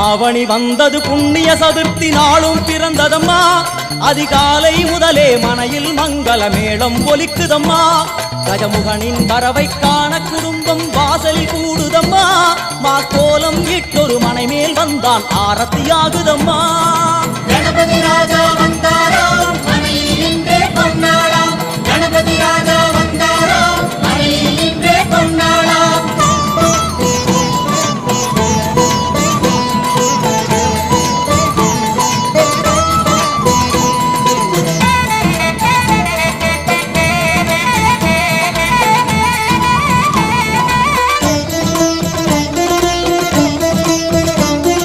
ஆவணி வந்தது புண்ணிய சதுர்த்தி நாளும் பிறந்ததம்மா அதிகாலை முதலே மனையில் மங்கள மேளம் ஒலிக்குதம்மா கஜமுகனின் வரவை காண குடும்பம் வாசலில் கூடுதம்மா மா கோலம் இட்டொரு மனை மேல் வந்தான் ஆரத்தியாகுதம்மா கணபதி ராஜா வந்தாரா